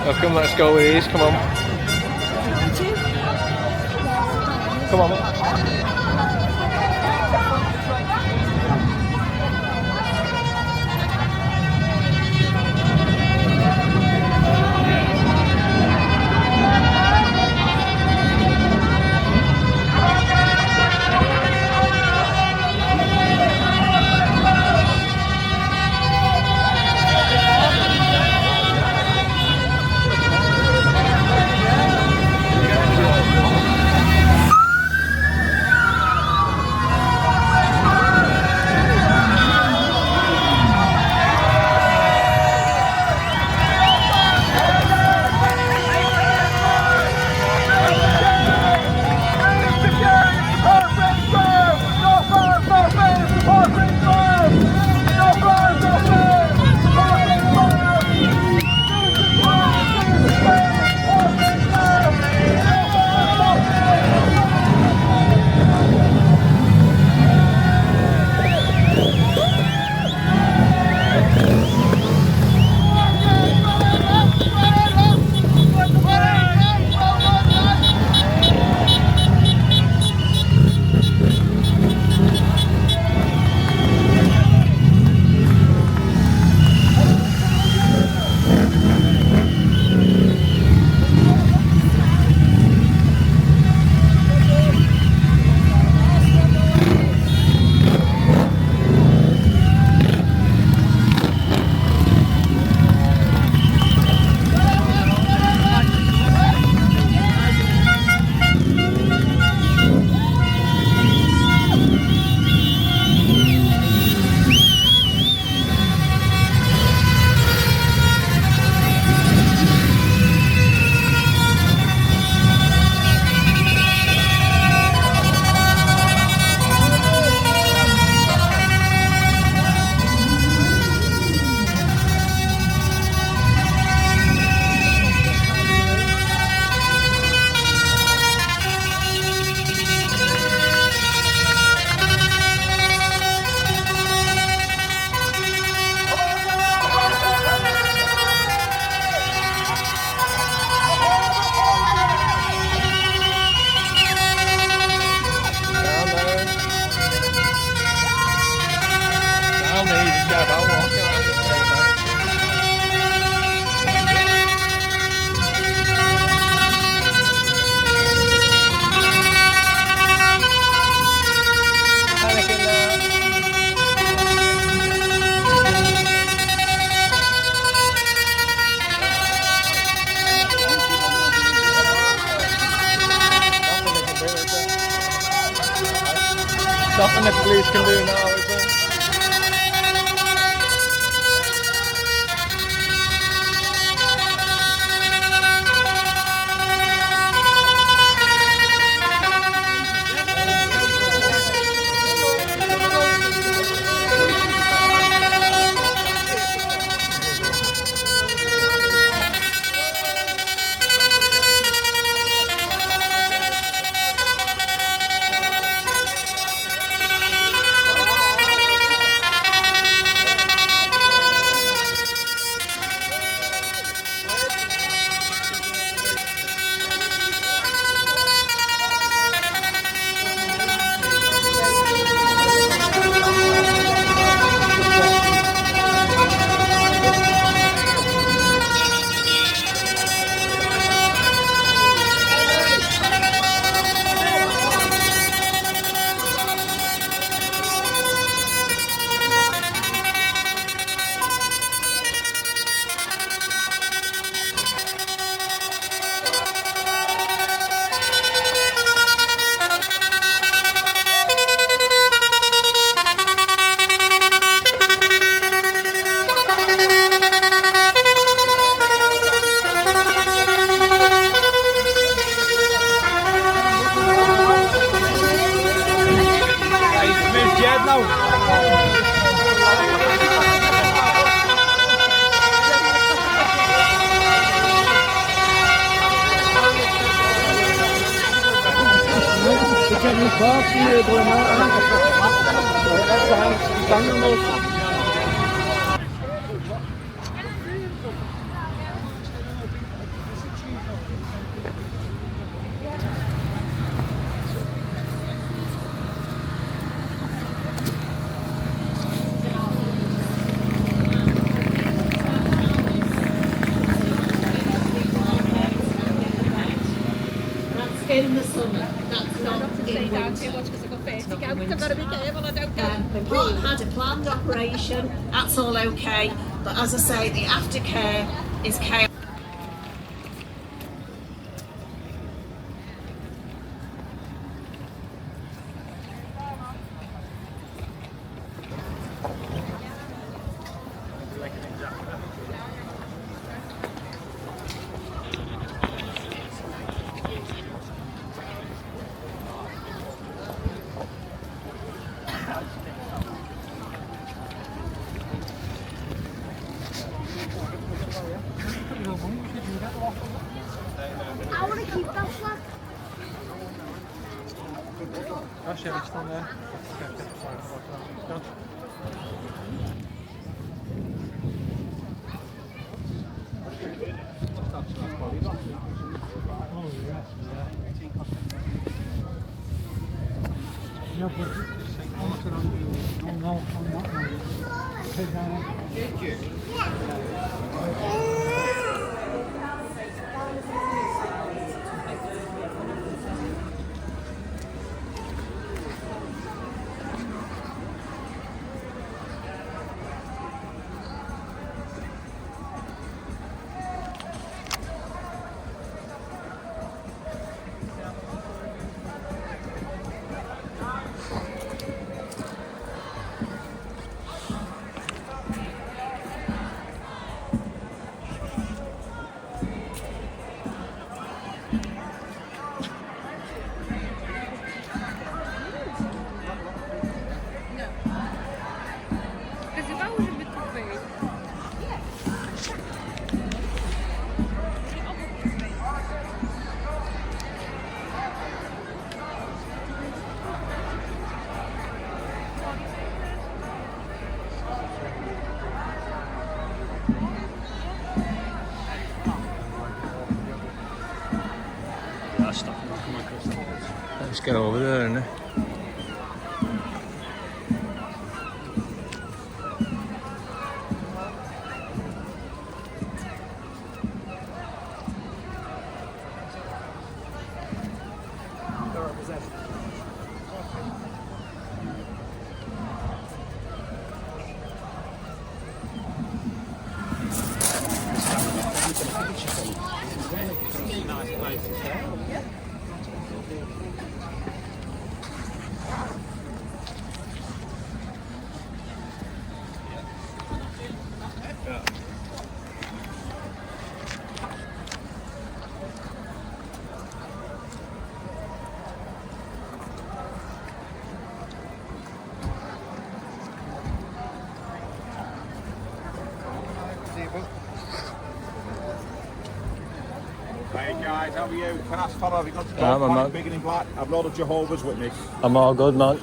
Oh, come, let's go with these, come on. Come on. Nothing the police can do now, is there? In the summer, that's not in winter. I've got to be careful I don't The plot had a planned operation, that's all okay, but as I say, the aftercare is chaos. I want to keep that flag. Gosh, yeah, it's still there. Let's get over there, innit? Hey guys, how are you? Can I ask fella, have you got to go black, big and in black? I've load of Jehovah's Witness. I'm all good, man.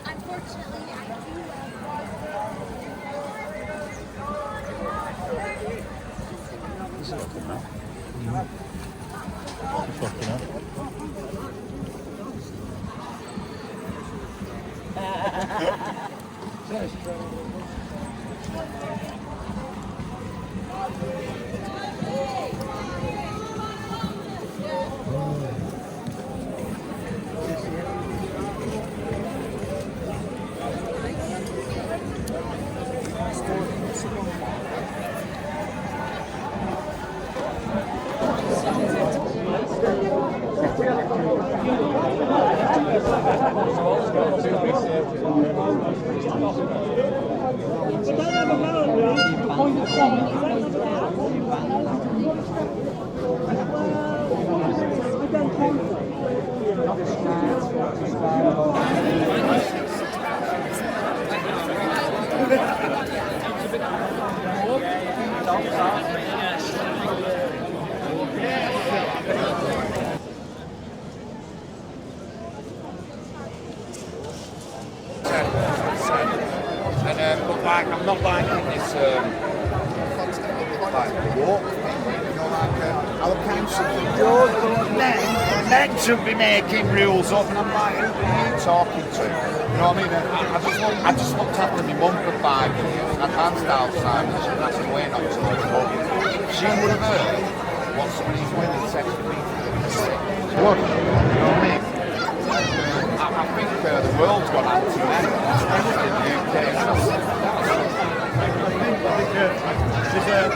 Unfortunately, I Fucking hell. And look, like, I'm not liking this like walk thing, you know, like our council men should be making rules up, and I'm like, who are you talking to? You know what I mean? I just looked after my mum for 5 years, advanced Alzheimer's, she passed away in October. She would have heard what somebody's women said to me. What? You know what I mean? I think the world's gone anti-men, especially in the UK.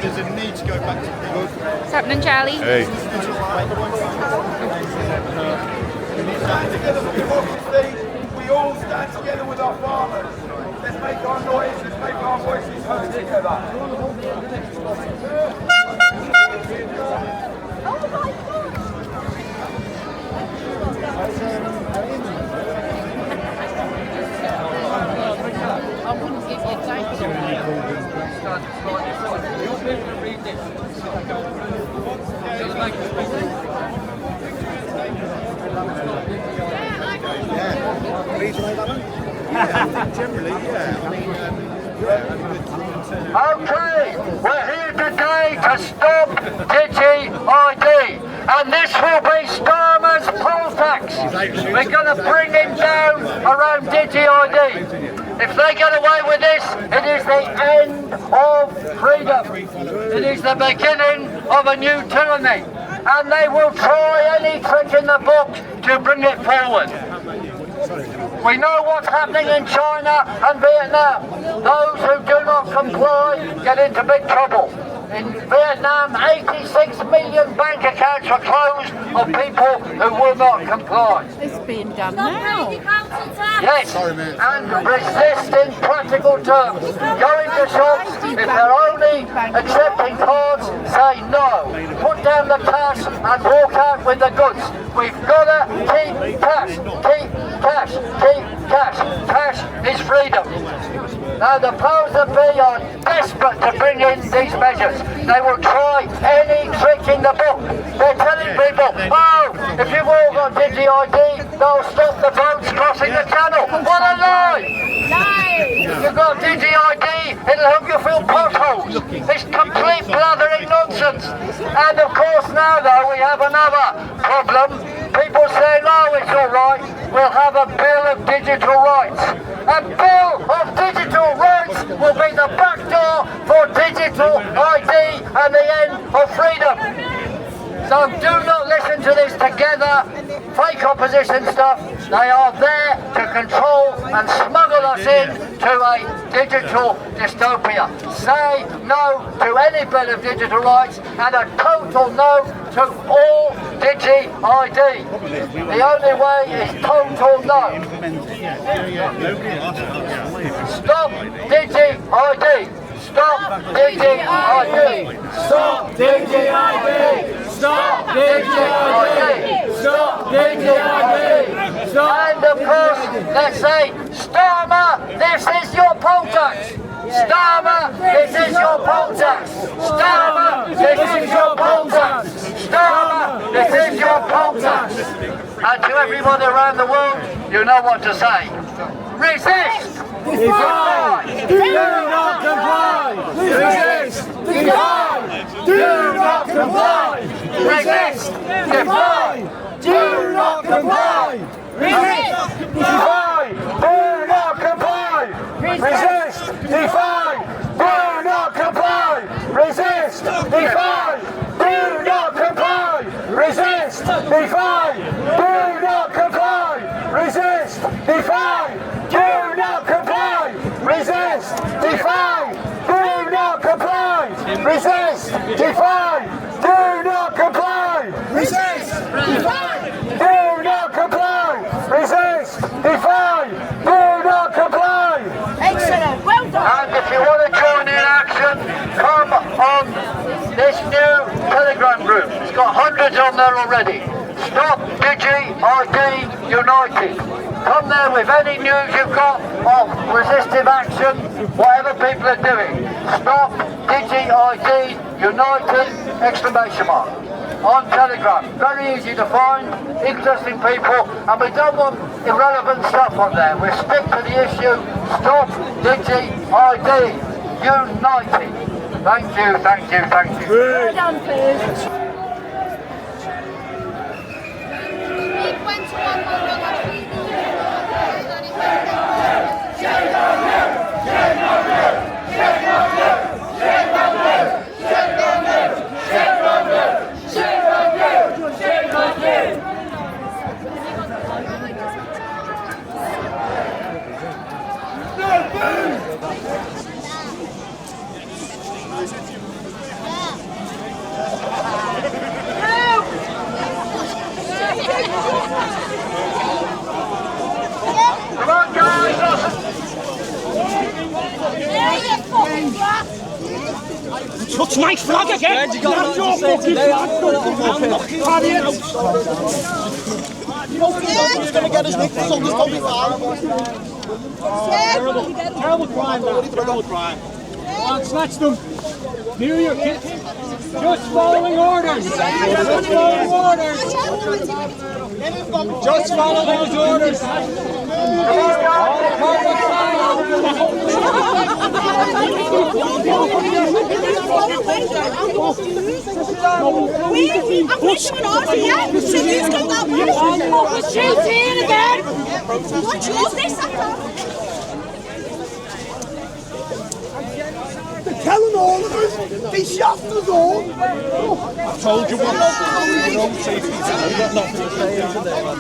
There's a need to go back to good. What's happening, Charlie? Hey. We all stand together with our farmers. Let's make our noise, let's make our voices heard together. I wouldn't give you a date. Generally, yeah. I mean, Okay, we're here today to stop Digi-ID, and this will be Starmer's poll tax. We're going to bring him down around Digi-ID. If they get away with this, it is the end of freedom. It is the beginning of a new tyranny, and they will try any trick in the book to bring it forward. We know what's happening in China and Vietnam. Those who do not comply get into big trouble. In Vietnam, 86 million bank accounts were closed of people who will not comply. It's being done now. Yes, and resist in practical terms. Go into shops, if they're only accepting cards, say no. Put down the cash and walk out with the goods. We've got to keep cash, keep cash, keep cash. Cash is freedom. Now the powers that be are desperate to bring in these measures. They will try any trick in the book. They're telling people, oh, if you've all got Digi-ID, they'll stop the boats crossing the channel. What a lie! If you've got Digi-ID, it'll help you fill potholes. It's complete blathering nonsense. And of course now though, we have another problem. People saying, oh, it's all right, we'll have a Bill of Digital Rights. A Bill of Digital Rights will be the back door for digital ID and the end of freedom. So do not listen to this together, fake opposition stuff. They are there to control and smuggle us in to a digital dystopia. Say no to any Bill of Digital Rights and a total no to all Digi-ID. The only way is total no. Stop Digi-ID. Stop Digi-ID. Stop Digi-ID. Stop Digi-ID. Stop Digi-ID. And of course, let's say, Starmer, this is your poll tax. Starmer, this is your poll tax. Starmer, this is your poll tax. Starmer, this is your poll tax. And to everybody around the world, you know what to say. Resist! Defy! Do not comply! Resist! Defy! Do not comply! Resist! Defy! Do not comply! Resist! Defy! Do not comply! Resist! Defy! Do not comply! Resist! Defy! Do not comply! Resist! Defy! Do not comply! Resist! Defy! Do not comply! Resist! Defy! Do not comply! Resist! Defy! Do not comply! Resist! Defy! Do not comply! Resist! Defy! Do not comply! Excellent. Well done. And if you want to join in action, come on this new Telegram group. It's got hundreds on there already. Stop Digi-ID United. Come there with any news you've got. of resistive action, whatever people are doing. Stop Digi-ID United exclamation mark. On Telegram, very easy to find, interesting people, and we don't want irrelevant stuff on there. We stick to the issue. Stop Digi-ID United. Thank you, thank you, thank you. Well done, please. Come on, guys! Touch my flag again! You got nothing to say today. I'm He's going to get his nickels on, there's going to be fine. Terrible crime, man. Terrible crime. Come on, snatch them. New Year, kids. Just following orders. Just following orders. Just follow those orders. I'm pushing an order, yeah? So who's got that one? We're shooting again! What's yours this after? They're telling all of us, they shot us all. I told you once, your own safety. You've got nothing to say today, man.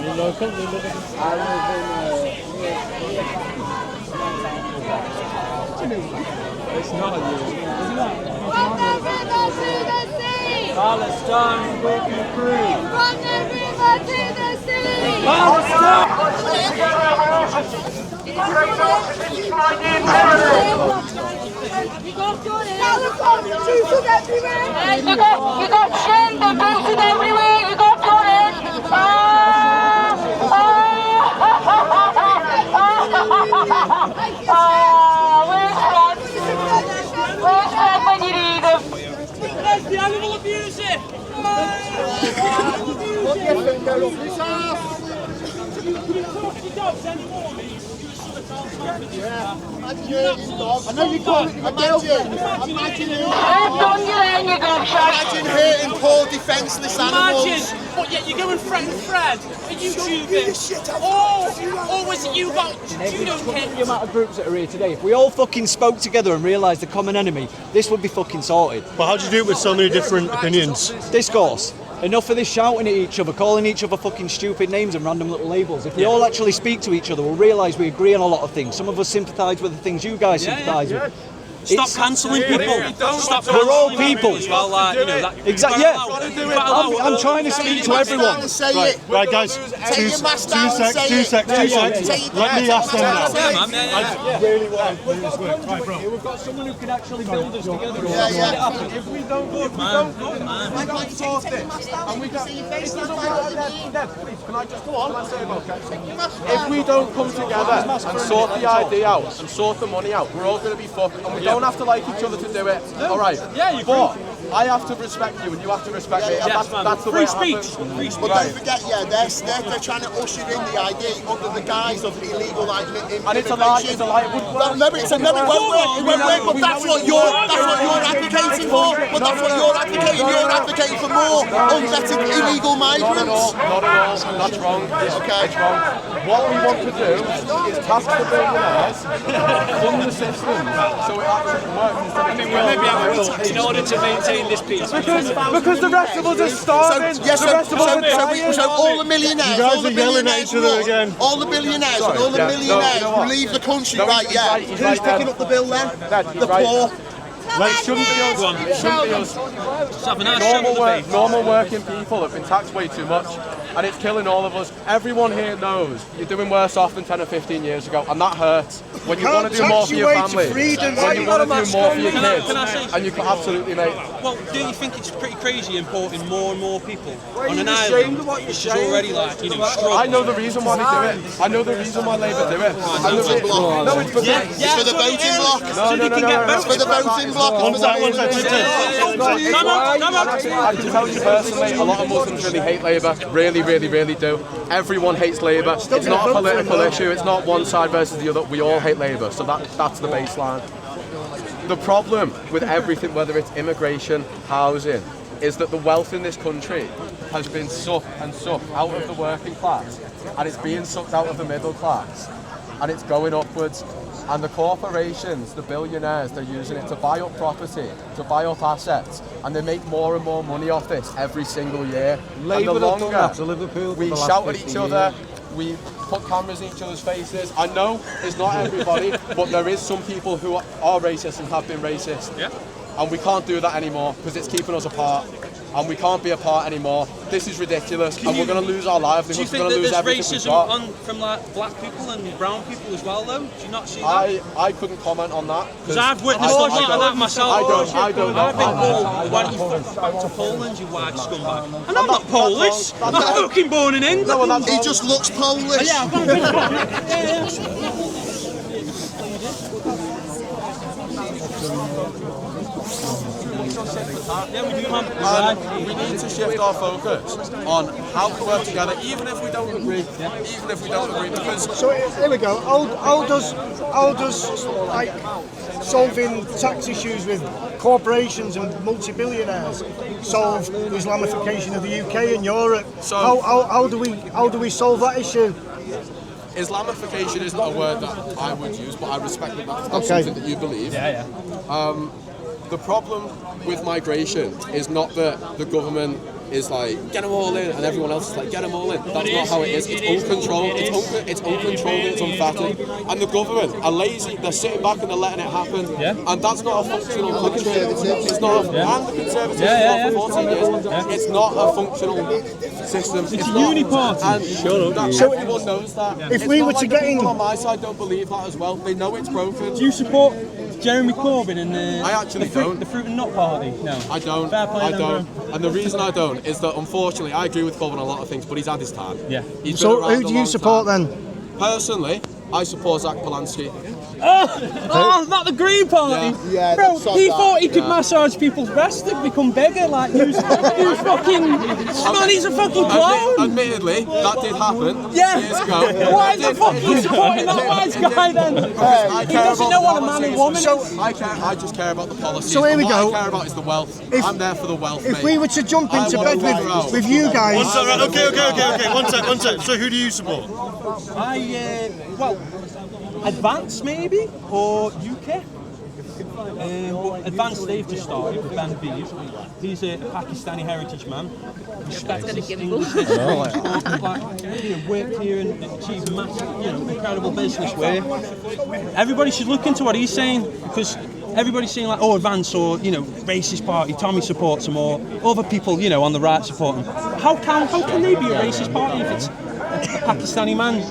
You local? You live in? I live in it's not a you. From the river to the sea! Palestine will be free! From the river to the sea! Palestine! You got shells and bullets everywhere! You got bullets! Where's Fred? Where's Fred when you need him? There's the animal abuser! I know you call it imagine hurting poor defenceless animals. Imagine! What, yet you go and threaten Fred? Are you tubing? Or was it you got... You don't care. The amount of groups that are here today, if we all fucking spoke together and realised the common enemy, this would be fucking sorted. But how do you do it with so many different opinions? Discourse. Enough of this shouting at each other, calling each other fucking stupid names and random little labels. If we all actually speak to each other, we'll realise we agree on a lot of things. Some of us sympathise with the things you guys sympathise with. Stop cancelling people. Stop We're all people. As well, you know, that, Exactly. Yeah. I'm trying to speak to everyone. Right, guys. Two secs. Let me ask them now. I really want to do this work. Right, bro. We've got someone who can actually build us together. If we don't sort this, and we don't, it doesn't work then, please, can I just go on? If we don't come together and sort the ID out and sort the money out, we're all going to be fucked, and we don't have to like each other to do it. All right. Yeah, you but I have to respect you, and you have to respect me. And that's the way it happens. But don't forget, they're trying to usher in the ID under the guise of illegal immigration. And it's a lie. It's a lie. It won't work. But that's what you're advocating for. But that's what you're advocating. You're advocating for more unvetted illegal migrants. Not at all. That's wrong. Okay. It's wrong. What we want to do is task the billionaires fund the system so it actually works. I mean, we may be able to, in order to maintain this peace. Because the rest of us are starving. So all the millionaires, You guys are yelling at each other again. all the billionaires and all the millionaires leave the country, right? Yeah. Who's picking up the bill then? The poor. Well, it shouldn't be us. It shouldn't be us. Normal working people have been taxed way too much, and it's killing all of us. Everyone here knows you're doing worse off than 10 or 15 years ago, and that hurts. When you want to do more for your family, when you want to do more for your kids, and you can absolutely, mate. Well, do you think it's pretty crazy importing more and more people on an island which is already like, you know, struggling? I know the reason why they do it. I know the reason why Labour do it. No, it's for the voting block. No. It's for the voting block. I can tell you personally, a lot of Muslims really hate Labour. Really do. Everyone hates Labour. It's not a political issue. It's not one side versus the other. We all hate Labour. So that's the baseline. The problem with everything, whether it's immigration, housing, is that the wealth in this country has been sucked out of the working class, and it's being sucked out of the middle class, and it's going upwards. And the corporations, the billionaires, they're using it to buy up property, to buy up assets, and they make more and more money off this every single year. Labour and the have done that longer to Liverpool we shout at each other, we put cameras in each other's faces. I know it's not everybody, but there is some people who are racist and have been racist. Yeah. And we can't do that anymore because it's keeping us apart. And we can't be apart anymore. This is ridiculous, and we're going to lose our livelihoods. We're going to lose everything we've got. Do you think that there's racism from like black people and brown people as well, though? Do you not see that? I couldn't comment on that because I've witnessed a lot of that myself. I don't know. I've been told, why don't you fuck back to Poland, you white scumbag? And I'm not Polish. I'm fucking born in England. He just looks Polish. Yeah, we need to shift our focus on how we work together, even if we don't agree. Because so here we go. How does like solving tax issues with corporations and multi-billionaires solve the Islamification of the UK and Europe? So how do we solve that issue? Islamification isn't a word that I would use, but I respect that that's something that you believe. The problem with migration is not that the government is like, get them all in, and everyone else is like, get them all in. That's not how it is. It's uncontrolled, it's uncontrolled, and it's unfettered. And the government are lazy, they're sitting back and they're letting it happen. And that's not a functional country. It's not and the Conservatives for 14 years. It's not a functional system. It's a uniparty. And so everyone knows that. If we were to get in... People on my side don't believe that as well. They know it's broken. Do you support Jeremy Corbyn and I actually don't. The Fruit and Nut Party? No. I don't. I don't. And the reason I don't is that unfortunately I agree with Corbyn on a lot of things, but he's had his time. Yeah. So who do you support then? Personally, I support Zach Polanski. Oh, not the Green Party. Yeah, bro, he thought he could massage people's breasts to become bigger. Like, he's fucking. Man, he's a fucking clown. Admittedly, that did happen years ago. Why the fuck are you supporting that wise guy then? He doesn't know what a man and woman is. I just care about the policies. So here we go. What I care about is the wealth. I'm there for the wealth. If we were to jump into bed with you guys. Okay. One sec. So who do you support? Advance maybe, or UK. Advance they've just started with Ben Bees. He's a Pakistani heritage man. Respected English history. Worked here and achieved massive, incredible business where everybody should look into what he's saying, because everybody's saying like, oh, Advance or racist party. Tommy supports them, or other people on the right support them. How can they be a racist party if it's Pakistani man,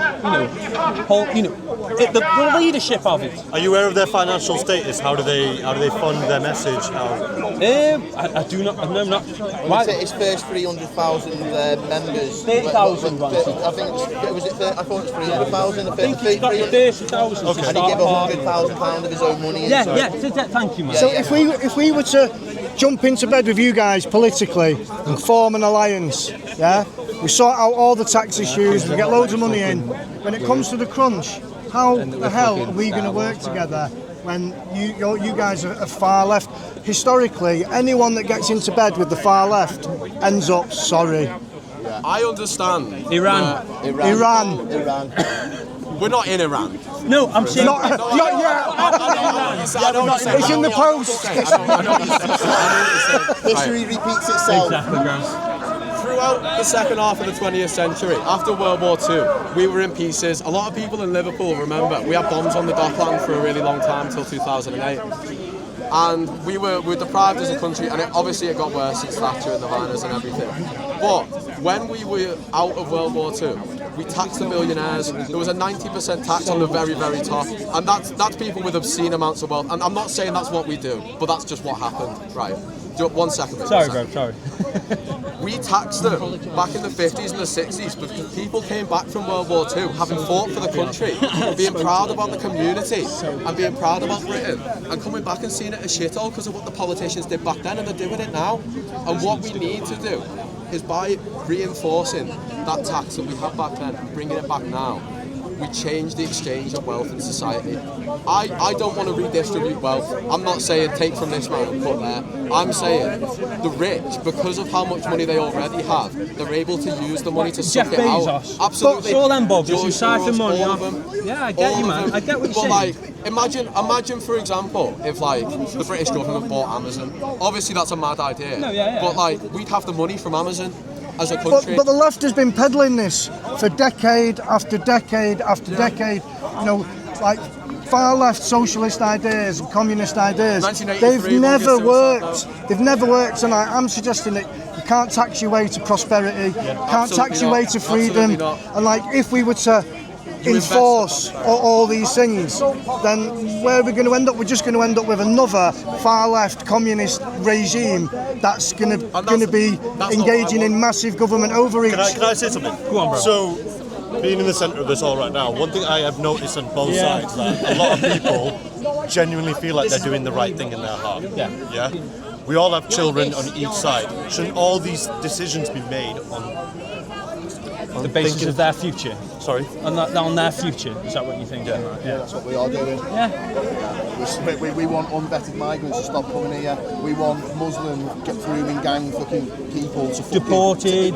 the leadership of it. Are you aware of their financial status? How do they fund their message? I do not. No, not. Why? His first 300,000 members. 30,000. I think was it. I thought it was 300,000. I think he's got 30,000. Okay. And he gave £100,000 of his own money. Thank you, man. So if we were to jump into bed with you guys politically and form an alliance, we sort out all the tax issues, we get loads of money in. When it comes to the crunch, how the hell are we going to work together when you guys are far left? Historically, anyone that gets into bed with the far left ends up sorry. I understand. Iran. We're not in Iran. No, I'm saying not yet. It's in the post. History repeats itself. Exactly. Throughout the second half of the 20th century, after World War II, we were in pieces. A lot of people in Liverpool remember we had bombs on the Dockland for a really long time, until 2008. and we were deprived as a country, and obviously it got worse since Thatcher and the miners and everything. But when we were out of World War II, we taxed the millionaires. There was a 90% tax on the very, very top, and that's people with obscene amounts of wealth. And I'm not saying that's what we do, but that's just what happened, right? 1 second. Mate, sorry, bro. Sorry. We taxed them back in the 50s and the 60s because people came back from World War II having fought for the country, being proud about the community and being proud about Britain, and coming back and seeing it as shithole because of what the politicians did back then, and they're doing it now. And what we need to do is, by reinforcing that tax that we had back then and bringing it back now, we change the exchange of wealth in society. I don't want to redistribute wealth. I'm not saying take from this man and put there. I'm saying the rich, because of how much money they already have, they're able to use the money to suck Jeff it out. Bezos. Absolutely. It's all them boggers who siphon money all off. of them. Yeah, I get you, man. I get what you're saying. Like, imagine, for example, if like the British government bought Amazon. Obviously, that's a mad idea. No, yeah. But like, we'd have the money from Amazon as a country. But the left has been peddling this for decade after decade after decade. You know, like far left socialist ideas and communist ideas. They've never worked. They've never worked, and I'm suggesting that you can't tax your way to prosperity. Can't tax your way to freedom. And like, if we were to enforce all these things, then where are we going to end up? We're just going to end up with another far left communist regime that's going to be engaging in massive government overreach. Can I say something? Go on, bro. So, being in the centre of this all right now, one thing I have noticed on both sides, that a lot of people genuinely feel like they're doing the right thing in their heart. Yeah. We all have children on each side. Shouldn't all these decisions be made on the basis of their future? Sorry? On their future, is that what you think? Yeah, that's what we are doing. Yeah. We want unvetted migrants to stop coming here. We want Muslim grooming gang fucking people to deported.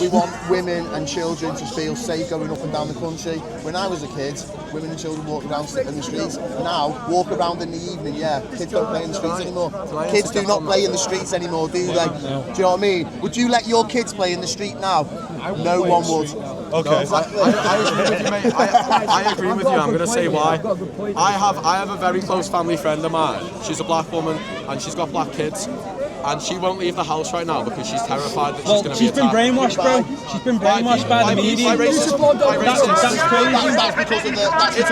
We want women and children to feel safe going up and down the country. When I was a kid, women and children walked around in the streets. Now, walk around in the evening, kids don't play in the streets anymore. Kids do not play in the streets anymore, do they? Do you know what I mean? Would you let your kids play in the street now? No one would. Okay. No, exactly. I agree with you, mate. I agree with you. I'm going to say why. I have a very close family friend of mine. She's a black woman and she's got black kids. And she won't leave the house right now because she's terrified that she's going to be attacked. She's been brainwashed, bro. She's been brainwashed by the media. That's because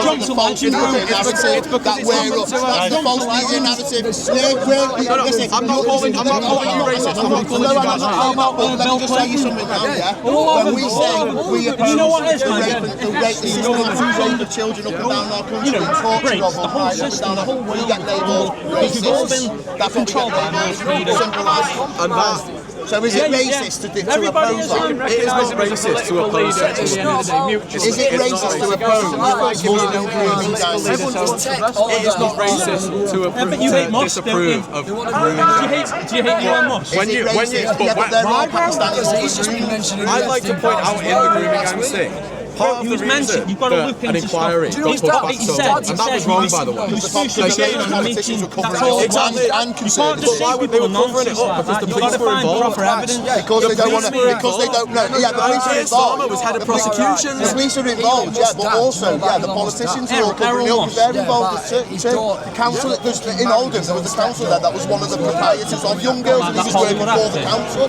of the false media narrative that we're up. That's the false media narrative. I'm not calling you racist. I'm not calling you guys racist. Let me just tell you something now, When we say we oppose the system of children up and down our country and torture of them right up and down, we get labelled racist. That's what we get labelled. And that. So is it racist to oppose that? It is not racist to oppose it. Is it racist to oppose Muslim grooming gangs? It is not racist to disapprove of grooming. Do you hate Elon Musk? I'd like to point out in the grooming gangs thing. Part of the reason that an inquiry got pushed back so long, and that was wrong, by the way. Exactly, and conservatives. But why would they were covering it up? Because the police were involved. Because they don't want to. Because they don't know. Yeah, the police are involved. STARMER was head of prosecution. The police are involved. Yeah, but also, the politicians are all covering it up. They're involved too. The council, in Oldham, there was a council there that was one of the proprietors of Young Girls, and he was working for the council.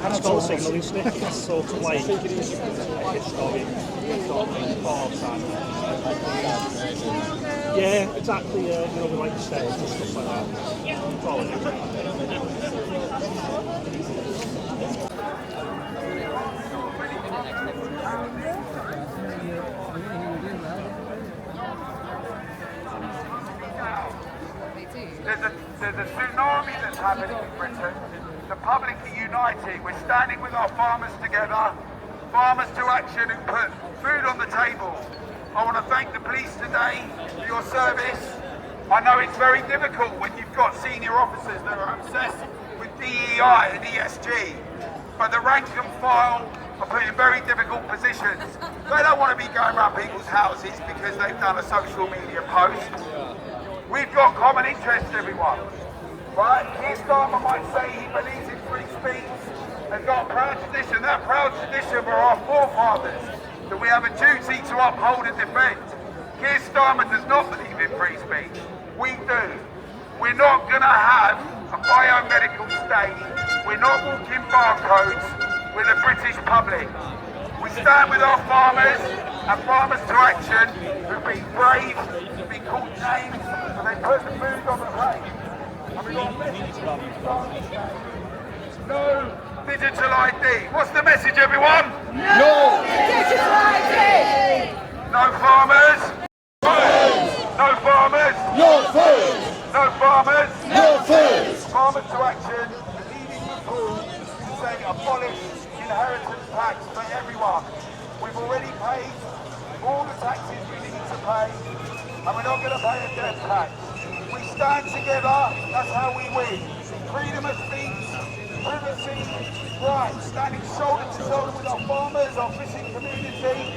It's called signalling stick. It's sort of like yeah, exactly. You know, we like the stairs and stuff like that. That's all it is. There's a tsunami that's happening in Britain. The public are united. We're standing with our farmers together. Farmers to action who put food on the table. I want to thank the police today for your service. I know it's very difficult when you've got senior officers that are obsessed with DEI and ESG, but the rank and file are put in very difficult positions. They don't want to be going around people's houses because they've done a social media post. We've got common interests, everyone. Right? Keir Starmer might say he believes in free speech and got a proud tradition. That proud tradition were our forefathers that we have a duty to uphold and defend. Keir Starmer does not believe in free speech. We do. We're not going to have a biomedical state. We're not walking barcodes with the British public. We stand with our farmers and farmers to action who've been brave, who've been called names, and they put the food on the plate. And we got a message. No digital ID. What's the message, everyone? No digital ID! No farmers? No farmers? No food! No farmers? No food! Farmers to action, leading Liverpool to say abolish inheritance tax for everyone. We've already paid all the taxes we need to pay, and we're not going to pay a death tax. We stand together, that's how we win. Freedom of speech, privacy, rights, standing shoulder to shoulder with our farmers, our fishing community,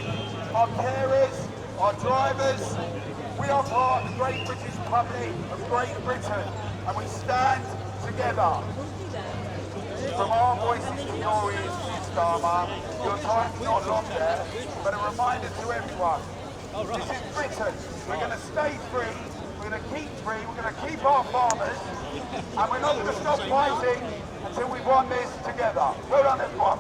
our carers, our drivers. We are part of the great British public of Great Britain, and we stand together. From our voices to your ears, Keir Starmer, your time's not long there, but a reminder to everyone. This is Britain. We're going to stay free, we're going to keep free, we're going to keep our farmers, and we're not going to stop fighting until we've won this together. Well done, everyone.